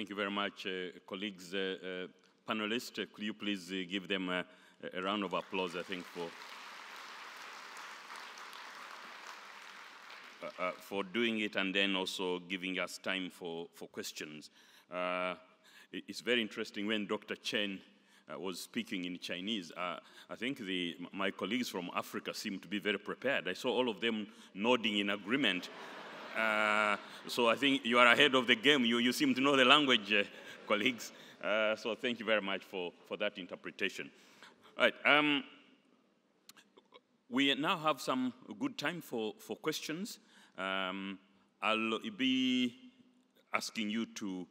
Thank you very much, colleagues. Panelists, could you please give them a round of applause, I think, for doing it and then also giving us time for questions. It's very interesting when Dr. Chen was speaking in Chinese. I think my colleagues from Africa seem to be very prepared. I saw all of them nodding in agreement. So I think you are ahead of the game. You seem to know the language, colleagues. So thank you very much for that interpretation. All right. We now have some good time for questions. I'll be asking you to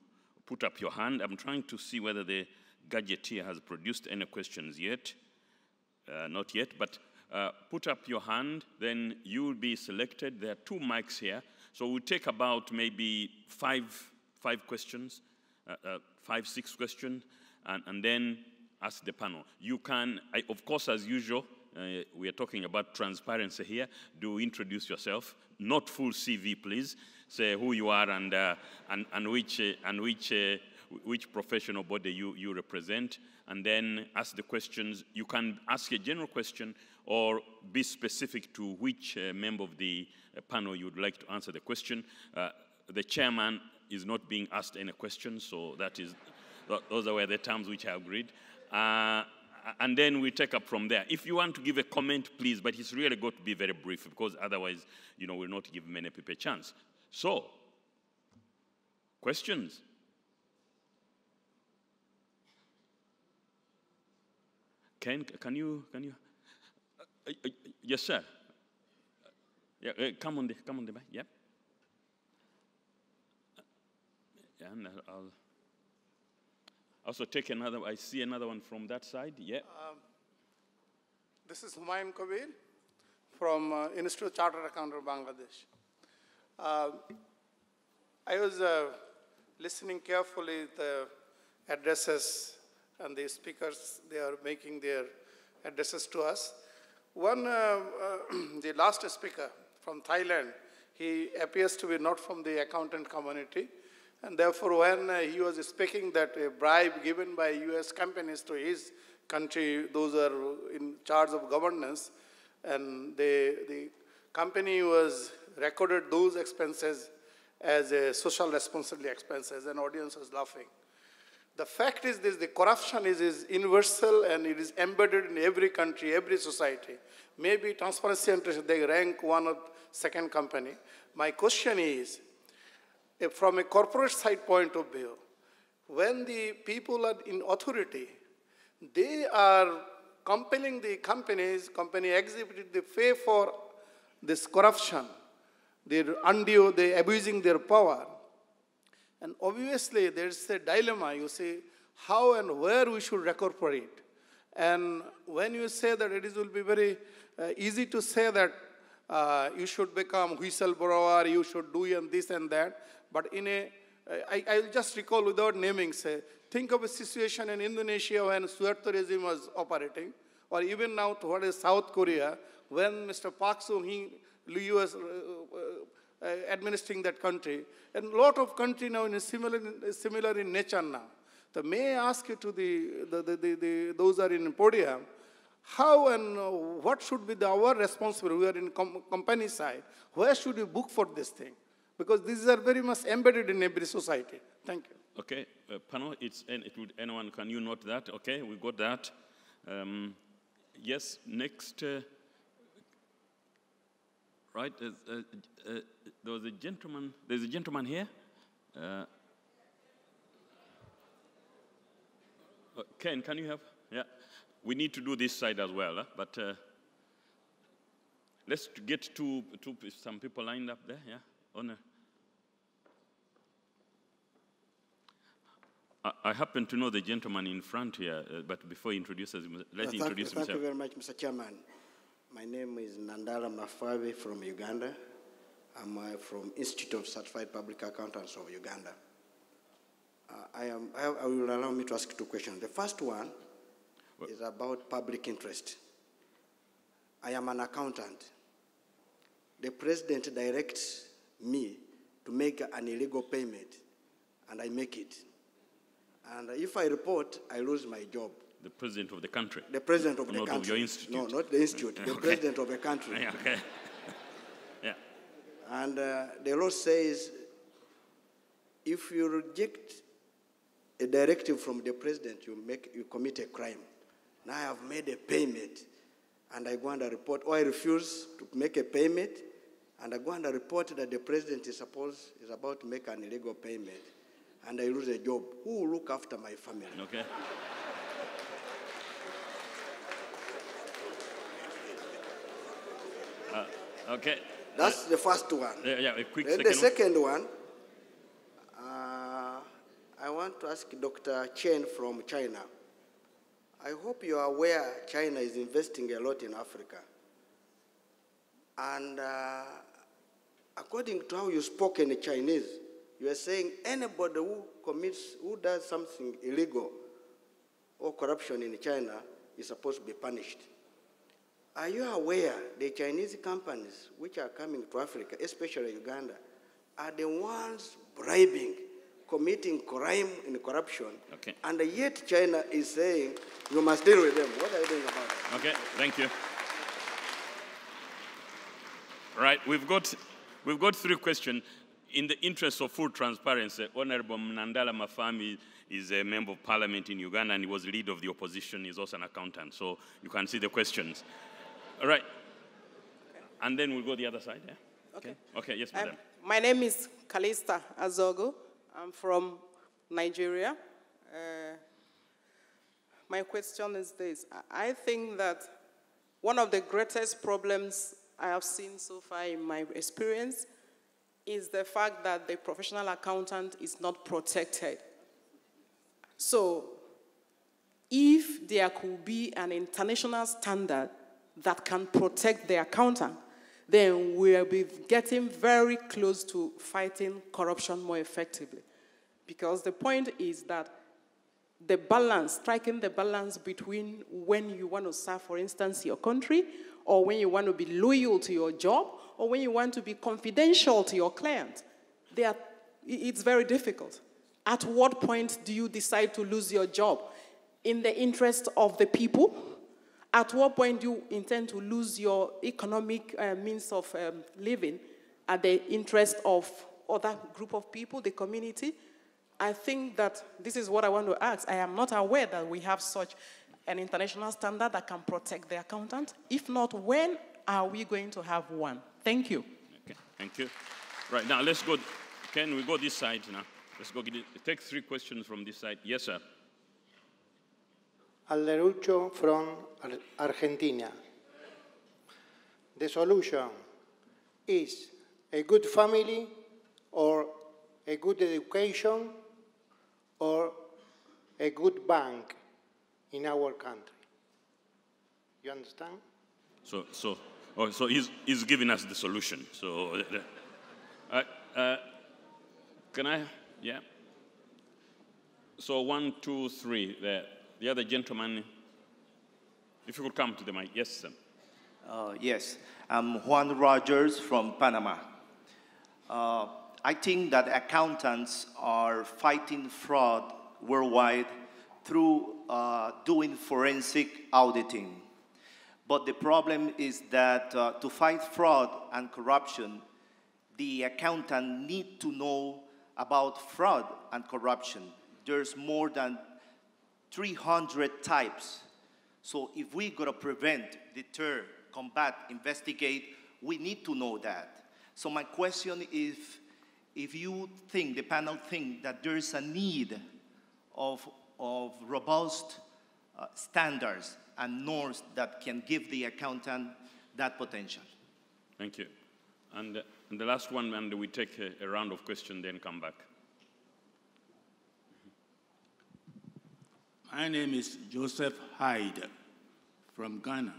put up your hand. I'm trying to see whether the gadgeteer has produced any questions yet. Not yet, but put up your hand, then you will be selected. There are 2 mics here. So we'll take about maybe five questions, 5, 6 questions, and then ask the panel. You can, of course, as usual, we are talking about transparency here. Do introduce yourself. Not full CV, please. Say who you are and which professional body you represent, and then ask the questions. You can ask a general question or be specific to which member of the panel you would like to answer the question. The chairman is not being asked any questions, so those are the terms which I agreed. And then we take up from there. If you want to give a comment, please, but it's really got to be very brief, because otherwise, we'll not give many people a chance. So, questions? Can you? Yes, sir. Yeah, come on the back. Yep. And I'll also take another. I see another one from that side. Yeah. This is Humayun Kabir from Institute of Chartered Accountants, Bangladesh. I was listening carefully the addresses and the speakers. They are making their addresses to us. The last speaker from Thailand, he appears to be not from the accountant community. And therefore, when he was speaking that a bribe given by US companies to his country, those are in charge of governance, and the company was recorded those expenses as a social responsibility expenses, and audience was laughing. The fact is this: the corruption is universal and it is embedded in every country, every society. Maybe Transparency International, they rank 1 or 2nd company. My question is, from a corporate side point of view, when the people are in authority, they are compelling the company executive, they pay for this corruption. They're abusing their power. And obviously, there's a dilemma. You see, how and where we should recuperate. And when you say that it will be very easy to say that you should become whistleblower, you should do and this and that. But I'll just recall without naming, think of a situation in Indonesia when Suharto regime was operating, or even now towards South Korea, when Mr. Park Chung-hee was administering that country. And a lot of countries now is similar in nature now. So may I ask you to those who are in podium, how and what should be our responsibility? We are in company side. Where should we book for this thing? Because these are very much embedded in every society. Thank you. Okay, panel, anyone, can you note that? Okay, we got that. Yes, next. Right, there was a gentleman. There's a gentleman here. Ken, can you help? Yeah, we need to do this side as well, but let's get some people lined up there. Yeah, Honor. I happen to know the gentleman in front here, but before he introduces him, let's introduce himself. Thank you very much, Mr. Chairman. My name is Nandala Mafawe from Uganda. I'm from Institute of Certified Public Accountants of Uganda. I will allow me to ask 2 questions. The first one is about public interest. I am an accountant. The president directs me to make an illegal payment, and I make it. And if I report, I lose my job. The president of the country? The president of the not country. Not of your institute? No, not the institute. The okay. president of the country. Yeah, okay. Yeah. And the law says, if you reject a directive from the president, you commit a crime. Now I have made a payment, and I go and report, or I refuse to make a payment, and I go and report that the president is about to make an illegal payment, and I lose a job. Who will look after my family? Okay. Okay. That's the first one. Yeah, a quick then second. The second one, I want to ask Dr. Chen from China. I hope you are aware China is investing a lot in Africa. And according to how you spoke in Chinese, you are saying anybody who does something illegal or corruption in China is supposed to be punished. Are you aware the Chinese companies which are coming to Africa, especially Uganda, are the ones bribing, committing crime and corruption, okay. And yet China is saying, you must deal with them. What are you doing about it? Okay, thank you. Right, we've got 3 questions. In the interest of full transparency, Honorable Nandala Mafwambi is a member of parliament in Uganda, and he was leader of the opposition. He's also an accountant, so you can see the questions. All right. Okay. And then we'll go the other side, yeah? Okay. Okay, yes, madam. My name is Kalista Azogo. I'm from Nigeria. My question is this. I think that one of the greatest problems I have seen so far in my experience is the fact that the professional accountant is not protected. So if there could be an international standard that can protect the accountant, then we'll be getting very close to fighting corruption more effectively. Because the point is that the balance, striking the balance between when you want to serve, for instance, your country, or when you want to be loyal to your job, or when you want to be confidential to your client, it's very difficult. At what point do you decide to lose your job? In the interest of the people? At what point do you intend to lose your economic means of living at the interest of other group of people, the community? I think that this is what I want to ask. I am not aware that we have such an international standard that can protect the accountant. If not, when are we going to have one? Thank you. Okay, thank you. Right, now let's go. Can we go this side now? Let's go take 3 questions from this side. Yes, sir. Alderucho from Argentina. The solution is a good family or a good education or a good bank in our country. You understand? So he's giving us the solution. So, can I? Yeah. So 1, 2, 3. The other gentleman, if you could come to the mic. Yes, sir. Yes, I'm Juan Rogers from Panama. I think that accountants are fighting fraud worldwide through doing forensic auditing. But the problem is that to fight fraud and corruption, the accountant need to know about fraud and corruption. There's more than 300 types. So if we gotta prevent, deter, combat, investigate, we need to know that. So my question is, if you think, the panel think that there is a need of robust standards and norms that can give the accountant that potential. Thank you. And the last one, and we take a round of questions, then come back. My name is Joseph Hyde from Ghana.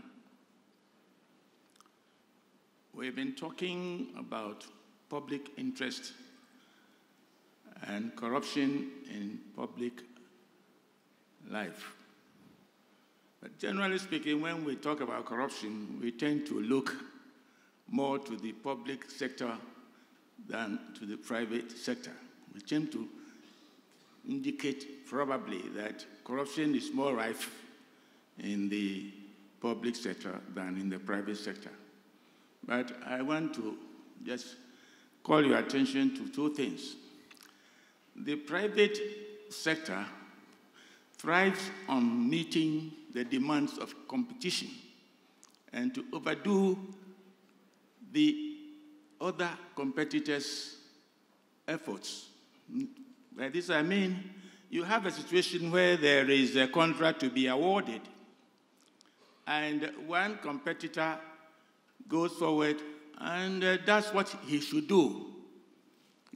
We've been talking about public interest and corruption in public life. But generally speaking, when we talk about corruption, we tend to look more to the public sector than to the private sector. We tend to indicate probably that corruption is more rife in the public sector than in the private sector. But I want to just call your attention to two things. The private sector thrives on meeting the demands of competition and to overdo the other competitors' efforts. By this I mean, you have a situation where there is a contract to be awarded, and one competitor goes forward and does what he should do.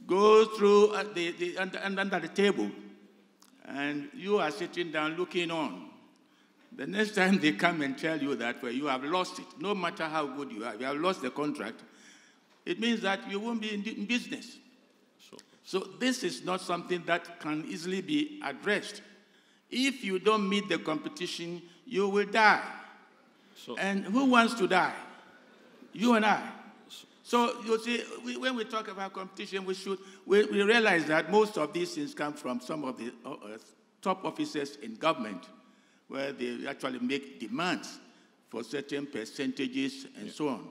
Goes through under the table, and you are sitting down looking on. The next time they come and tell you that, well, you have lost it, no matter how good you are, you have lost the contract, it means that you won't be in business. So this is not something that can easily be addressed. If you don't meet the competition, you will die. And who wants to die? You and I. So you see, when we talk about competition, we realize that most of these things come from some of the top officers in government, where they actually make demands for certain percentages and so on.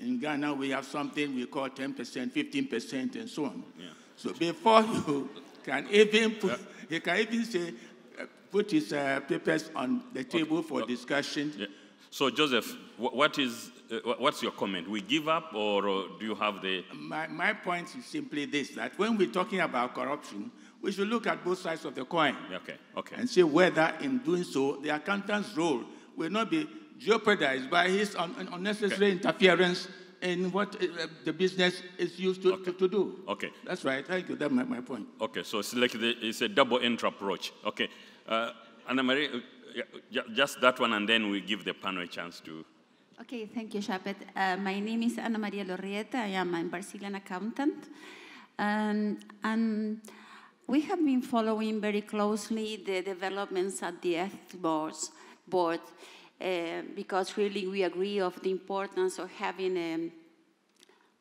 In Ghana, we have something we call 10%, 15%, and so on. So before you can even put, he can even say, put his papers on the table for discussion. So Joseph, what's your comment? We give up, or do you have the... My point is simply this, that when we're talking about corruption, we should look at both sides of the coin. And see whether in doing so, the accountant's role will not be jeopardized by his unnecessary interference in what the business is used to do. That's right. Thank you. That's my point. So it's like it's a double-entry approach. Anna Marie, just that one, and then we give the panel a chance to... Okay, thank you, Shapet. My name is Ana Maria Lorrieta. I am a Brazilian accountant. And we have been following very closely the developments at the ethics board because really we agree of the importance of having a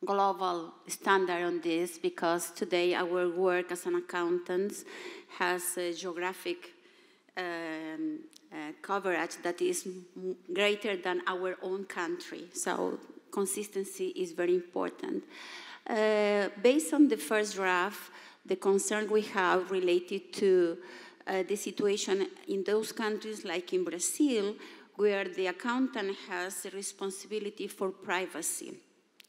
global standard on this, because today our work as an accountant has a geographic coverage that is greater than our own country. So consistency is very important. Based on the first draft, the concern we have related to the situation in those countries like in Brazil, where the accountant has a responsibility for privacy.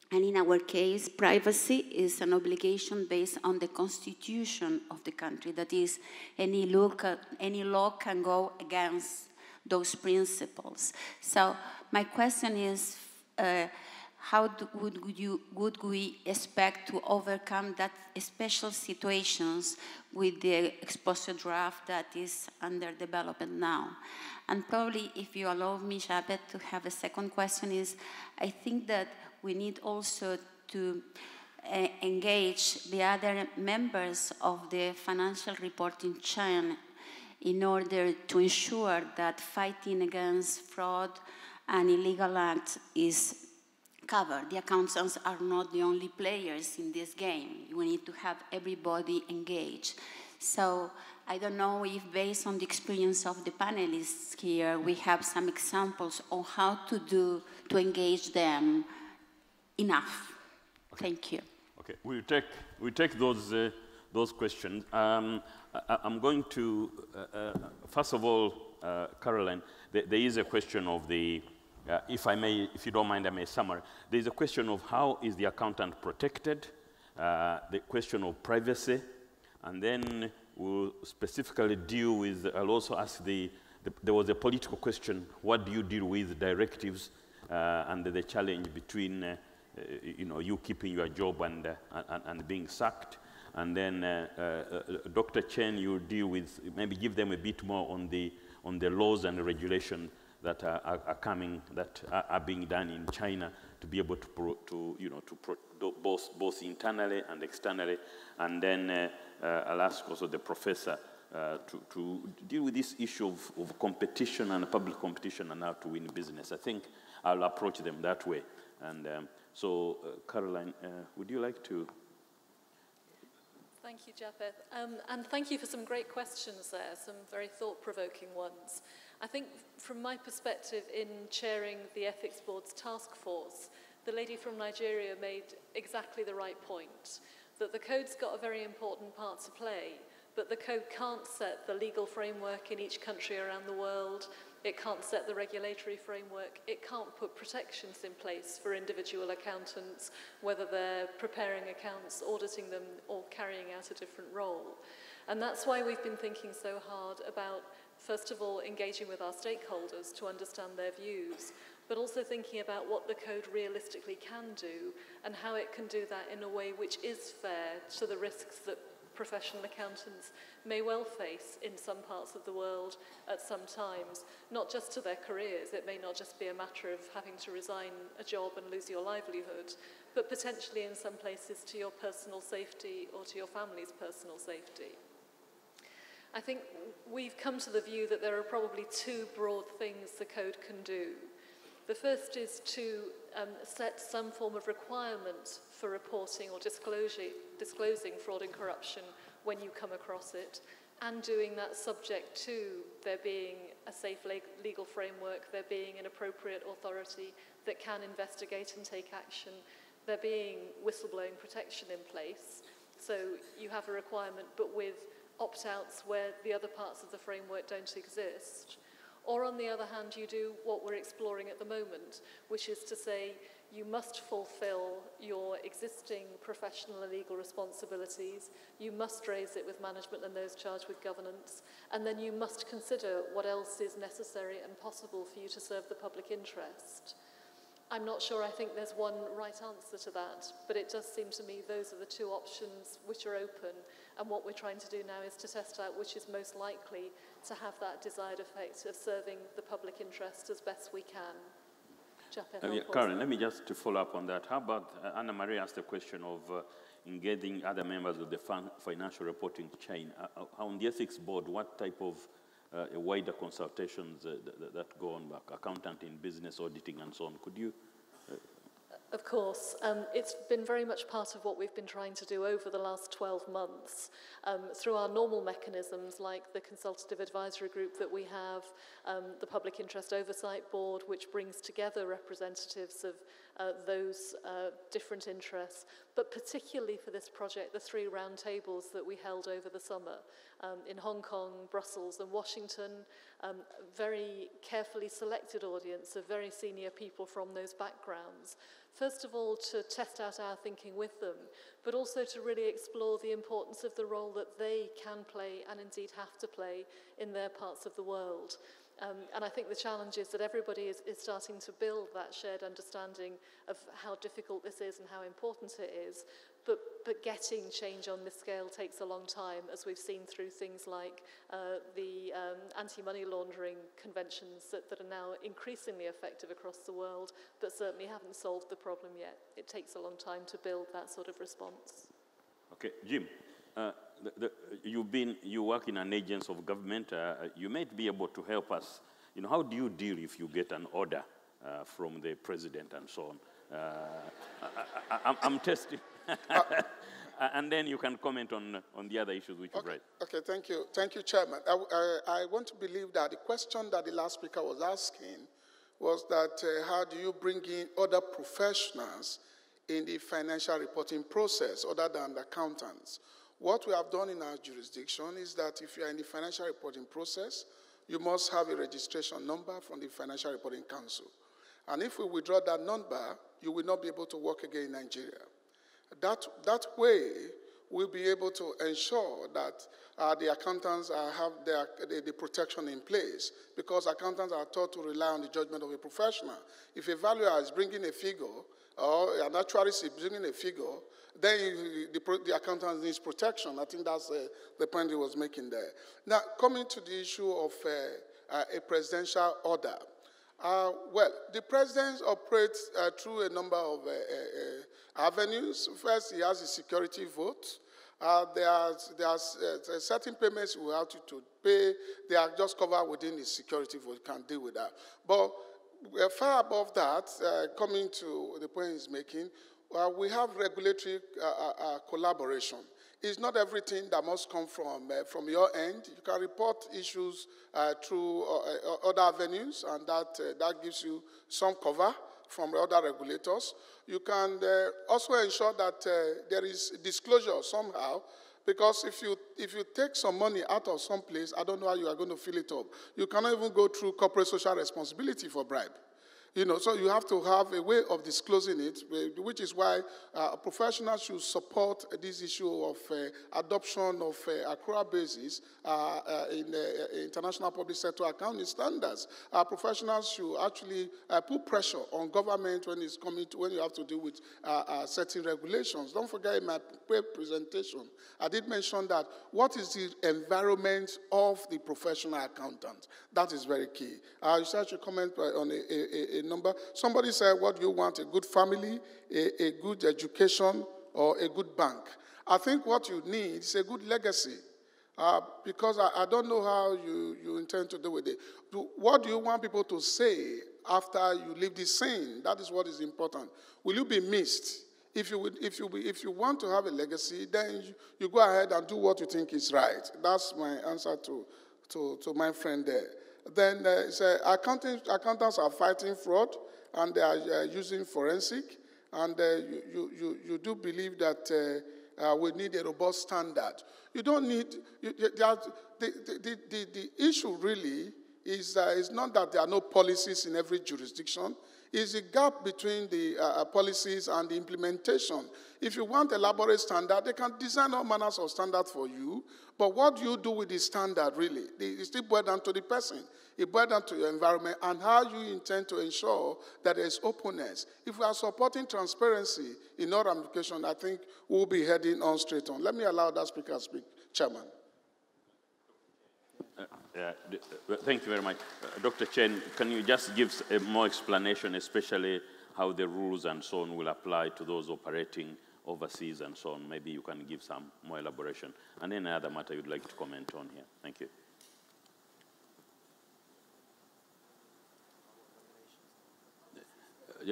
And in our case, privacy is an obligation based on the constitution of the country. That is, any law can go against those principles. So my question is, how would we expect to overcome that special situations with the exposure draft that is under development now? And probably, if you allow me, Shapet, to have a second question is, I think that we need also to engage the other members of the financial reporting chain in order to ensure that fighting against fraud and illegal acts is covered. The accountants are not the only players in this game. We need to have everybody engaged. So I don't know if, based on the experience of the panelists here, we have some examples on how to engage them enough. Thank you. We take those questions. I'm going to first of all, Caroline, there is a question of the. If you don't mind, I may summarize. There is a question of how is the accountant protected, the question of privacy, and then we'll specifically deal with, I'll also ask there was a political question, what do you deal with directives and the challenge between you keeping your job and being sacked. And then Dr. Chen, you deal with, maybe give them a bit more on the laws and the regulation that are coming, that are being done in China to be able to both internally and externally. And then I'll ask also the professor to deal with this issue of competition and public competition and how to win business. I think I'll approach them that way. And so, Caroline, would you like to? Thank you, Japeth. And thank you for some great questions there, some very thought-provoking ones. I think from my perspective in chairing the Ethics Board's task force, the lady from Nigeria made exactly the right point, that the code's got a very important part to play, but the code can't set the legal framework in each country around the world. It can't set the regulatory framework. It can't put protections in place for individual accountants, whether they're preparing accounts, auditing them, or carrying out a different role. And that's why we've been thinking so hard about, first of all, engaging with our stakeholders to understand their views, but also thinking about what the code realistically can do and how it can do that in a way which is fair to the risks that professional accountants may well face in some parts of the world at some times, not just to their careers. It may not just be a matter of having to resign a job and lose your livelihood, but potentially in some places to your personal safety or to your family's personal safety. I think we've come to the view that there are probably two broad things the code can do. The first is to set some form of requirement for reporting or disclosing fraud and corruption when you come across it, and doing that subject to there being a safe legal framework, there being an appropriate authority that can investigate and take action, there being whistleblowing protection in place. So you have a requirement, but with opt-outs where the other parts of the framework don't exist. Or on the other hand, you do what we're exploring at the moment, which is to say you must fulfill your existing professional and legal responsibilities, you must raise it with management and those charged with governance, and then you must consider what else is necessary and possible for you to serve the public interest. I'm not sure I think there's one right answer to that, but it does seem to me those are the two options which are open, and what we're trying to do now is to test out which is most likely to have that desired effect of serving the public interest as best we can. Karen, let me just to follow up on that. How about Anna Maria asked the question of engaging other members of the financial reporting chain. On the ethics board, what type of wider consultations that go on, accountant in business, auditing, and so on? Could you? Of course. It's been very much part of what we've been trying to do over the last 12 months through our normal mechanisms like the consultative advisory group that we have, the Public Interest Oversight Board, which brings together representatives of those different interests, but particularly for this project, the 3 roundtables that we held over the summer in Hong Kong, Brussels, and Washington. Very carefully selected audience of very senior people from those backgrounds. First of all, to test out our thinking with them, but also to really explore the importance of the role that they can play and indeed have to play in their parts of the world. And I think the challenge is that everybody is starting to build that shared understanding of how difficult this is and how important it is. But getting change on this scale takes a long time, as we've seen through things like the anti-money laundering conventions that are now increasingly effective across the world, but certainly haven't solved the problem yet. It takes a long time to build that sort of response. Okay, Jim. You work in an agency of government. You might be able to help us. You know, how do you deal if you get an order from the president and so on? I'm testing. And then you can comment on the other issues which you raised. Okay, thank you. Thank you, Chairman. I want to believe that the question that the last speaker was asking was that how do you bring in other professionals in the financial reporting process other than the accountants? What we have done in our jurisdiction is that if you are in the financial reporting process, you must have a registration number from the Financial Reporting Council. And if we withdraw that number, you will not be able to work again in Nigeria. That way, we'll be able to ensure that the accountants have the protection in place, because accountants are taught to rely on the judgment of a professional. If a valuer is bringing a figure, or an actuary is bringing a figure, then the accountant needs protection. I think that's the point he was making there. Now, coming to the issue of a presidential order. Well, the president operates through a number of avenues. First, he has a security vote. There are certain payments we have to pay. They are just covered within the security vote. Can't deal with that. But far above that, coming to the point he's making, we have regulatory collaboration. It's not everything that must come from your end. You can report issues through other avenues, and that gives you some cover from other regulators. You can also ensure that there is disclosure somehow, because if you take some money out of some place, I don't know how you are going to fill it up. You cannot even go through corporate social responsibility for bribe. So you have to have a way of disclosing it, which is why professionals should support this issue of adoption of accrual basis in international public sector accounting standards. Professionals should actually put pressure on government when it's coming to, when you have to deal with setting regulations. Don't forget, in my presentation, I did mention that what is the environment of the professional accountant? That is very key. You should comment on a number. Somebody said, what do you want? A good family, a good education, or a good bank? I think what you need is a good legacy, because I don't know how you intend to do with it. What do you want people to say after you leave this scene? That is what is important. Will you be missed? If you want to have a legacy, then you go ahead and do what you think is right. That's my answer to my friend there. Then accountants are fighting fraud, and they are using forensic, and you do believe that we need a robust standard. You don't need, the issue really is not that there are no policies in every jurisdiction. It's a gap between the policies and the implementation. If you want elaborate standard, they can design all manners of standard for you, but what do you do with the standard, really? It's still boiled down to the person. It boils down to your environment and how you intend to ensure that there is openness. If we are supporting transparency in our application, I think we'll be heading on straight on. Let me allow that speaker to speak, Chairman. Thank you very much. Dr. Chen, can you just give more explanation, especially how the rules and so on will apply to those operating overseas and so on? Maybe you can give some more elaboration. And any other matter you'd like to comment on here. Thank you.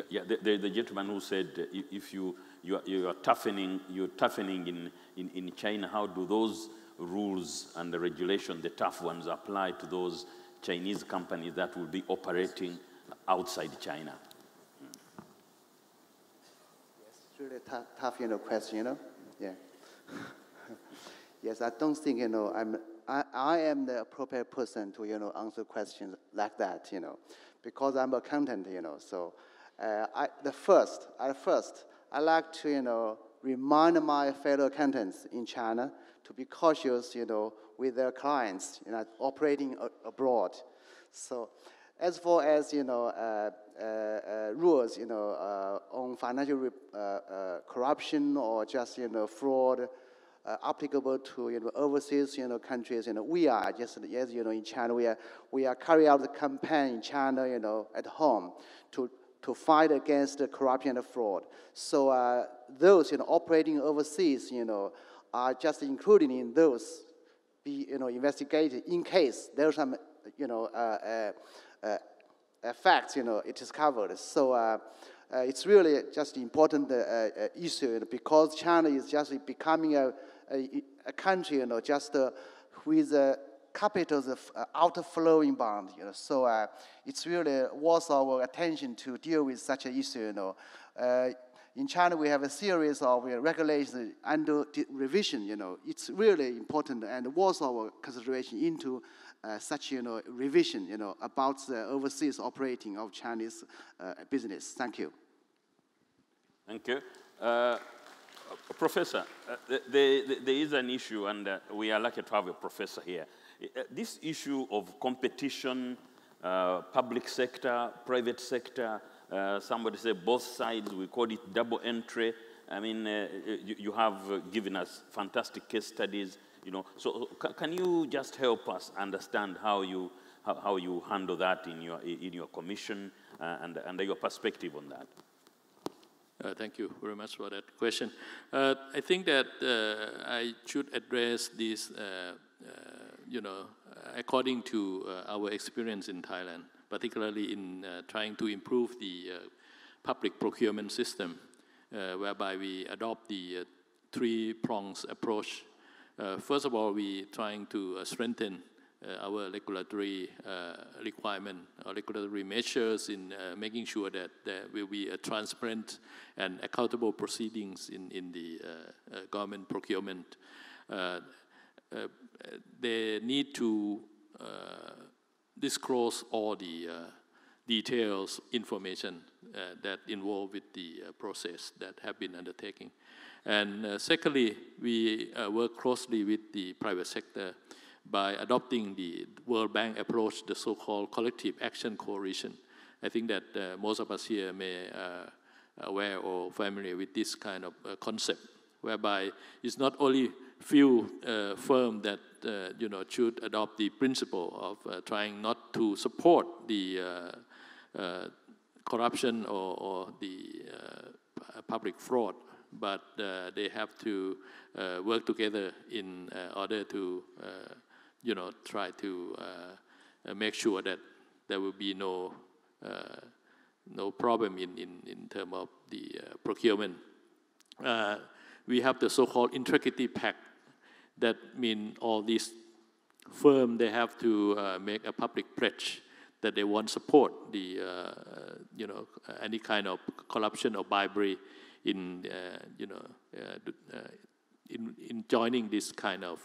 Yeah, the gentleman who said if you are toughening in China, how do those rules and the regulation, the tough ones, apply to those Chinese companies that will be operating outside China? Yes, it's really tough, question, Yeah. Yes, I don't think, I am the appropriate person to, answer questions like that, because I'm an accountant, so first, I like to, remind my fellow accountants in China to be cautious, with their clients, operating abroad. So, as far as rules, on financial corruption or just fraud applicable to overseas countries, we are just as in China, we are carrying out the campaign in China, at home to fight against the corruption and fraud. So those operating overseas, are just included in those, be investigated in case there's some facts it is covered. So it's really just important issue because China is just becoming a country just with capitals of outflowing bond. So it's really worth our attention to deal with such an issue. In China, we have a series of regulations under revision. It's really important and worth our consideration into such revision about the overseas operating of Chinese business. Thank you. Thank you. Professor, there is an issue, and we are lucky to have a professor here. This issue of competition, public sector, private sector, somebody said both sides, we call it double entry. I mean, you have given us fantastic case studies, So can you just help us understand how you handle that in your commission and your perspective on that? Thank you very much for that question. I think that I should address this, according to our experience in Thailand, particularly in trying to improve the public procurement system, whereby we adopt the three-pronged approach. First of all, we're trying to strengthen our regulatory requirement or regulatory measures in making sure that there will be a transparent and accountable proceedings in the government procurement. They need to disclose all the details, information that involved with the process that have been undertaken. And secondly, we work closely with the private sector by adopting the World Bank approach, the so-called collective action coalition. I think that most of us here may aware or familiar with this kind of concept, whereby it's not only few firms that should adopt the principle of trying not to support the corruption or the public fraud, but they have to work together in order to try to make sure that there will be no problem in terms of the procurement. We have the so-called integrity pact. That means all these firms, they have to make a public pledge that they won't support the any kind of corruption or bribery in joining this kind of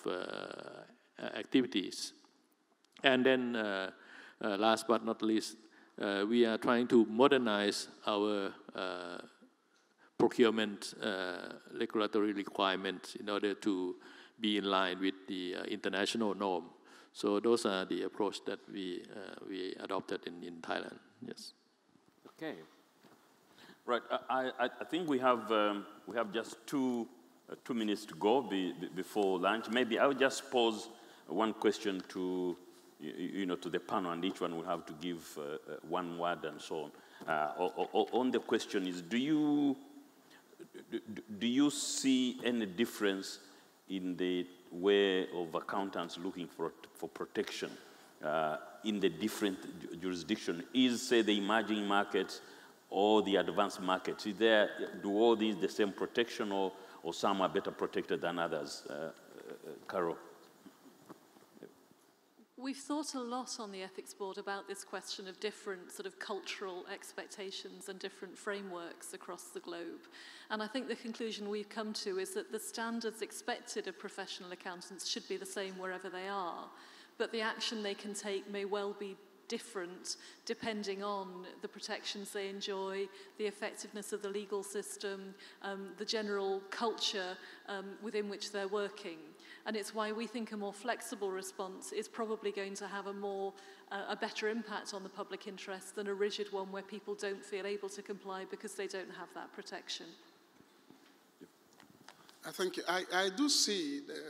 activities. And then last but not least, we are trying to modernize our procurement regulatory requirements in order to be in line with the international norm. So those are the approach that we adopted in Thailand. Yes. Okay. Right. I think we have just two minutes to go before lunch. Maybe I would just pose one question to to the panel, and each one will have to give one word and so on. On the question is, do you see any difference in the way of accountants looking for protection in the different jurisdictions? Is, say, the emerging markets or the advanced markets, do all these the same protection, or some are better protected than others? Carol? We've thought a lot on the Ethics Board about this question of different sort of cultural expectations and different frameworks across the globe. And I think the conclusion we've come to is that the standards expected of professional accountants should be the same wherever they are, but the action they can take may well be different depending on the protections they enjoy, the effectiveness of the legal system, the general culture within which they're working. And it's why we think a more flexible response is probably going to have a better impact on the public interest than a rigid one where people don't feel able to comply because they don't have that protection. I think I do see the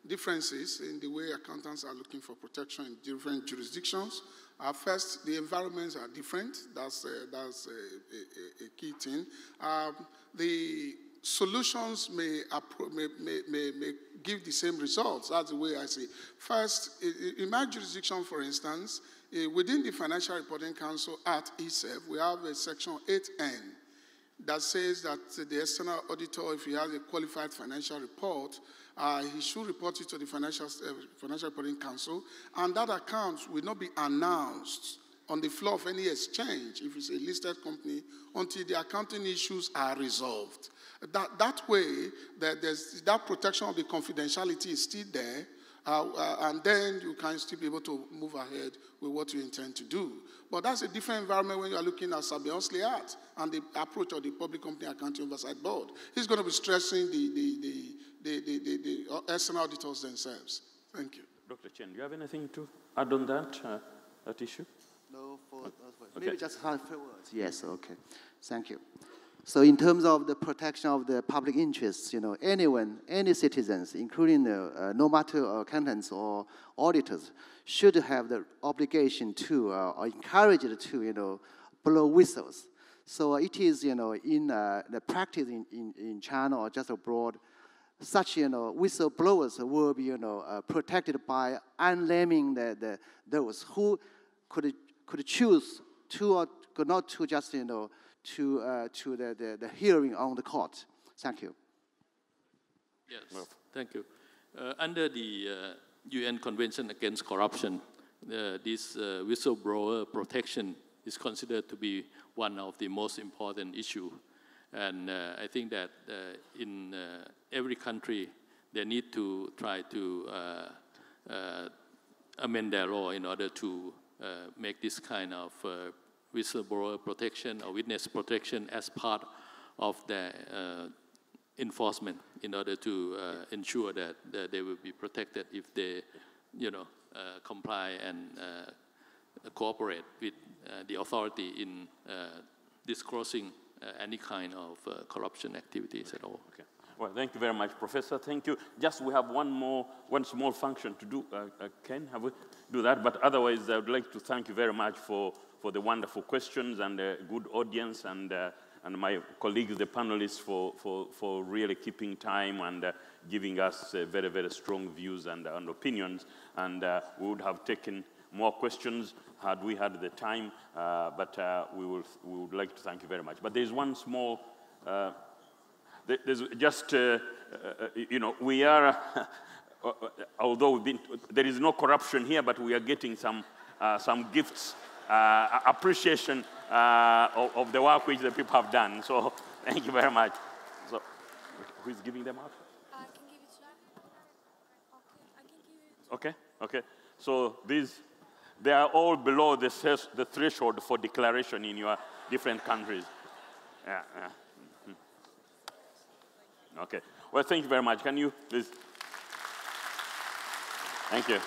differences in the way accountants are looking for protection in different jurisdictions. First, the environments are different. That's a key thing. The solutions may give the same results. That's the way I see it. First, in my jurisdiction, for instance, within the Financial Reporting Council at ESEF, we have a section 8N that says that the external auditor, if he has a qualified financial report, he should report it to the Financial Reporting Council, and that account will not be announced on the floor of any exchange, if it's a listed company, until the accounting issues are resolved. That way, that protection of the confidentiality is still there, and then you can still be able to move ahead with what you intend to do. But that's a different environment when you are looking at Sarbanes-Oxley and the approach of the Public Company Accounting Oversight Board. He's going to be stressing the external auditors themselves. Thank you. Dr. Chen, do you have anything to add on that issue? No, okay. Maybe just a few words. Yes, okay. Thank you. So in terms of the protection of the public interests, anyone, any citizens, including no matter accountants or auditors, should have the obligation to or encouraged to, blow whistles. So it is, in the practice in China or just abroad, such, whistleblowers will be, protected by unlamiting those who could choose to or could not to just, to the hearing on the court. Thank you. Yes, thank you. Under the UN Convention Against Corruption, this whistleblower protection is considered to be one of the most important issues. And I think that in every country, they need to try to amend their law in order to make this kind of whistleblower protection or witness protection as part of the enforcement in order to ensure that they will be protected if they, comply and cooperate with the authority in disclosing any kind of corruption activities at all. Okay. Well, thank you very much, Professor. Thank you. Just we have one small function to do. Ken, have we do that? But otherwise, I would like to thank you very much for the wonderful questions and good audience, and my colleagues, the panelists, for really keeping time and giving us very, very strong views and opinions. And we would have taken more questions had we had the time, but we would like to thank you very much. But there's one small, there's just, we are, although there is no corruption here, but we are getting some gifts, appreciation of the work which the people have done. So thank you very much. So who is giving them out? I can give it to you. Okay, I can give it. Okay. So they are all below the threshold for declaration in your different countries. Yeah. Okay. Well, thank you very much. Can you please? Thank you.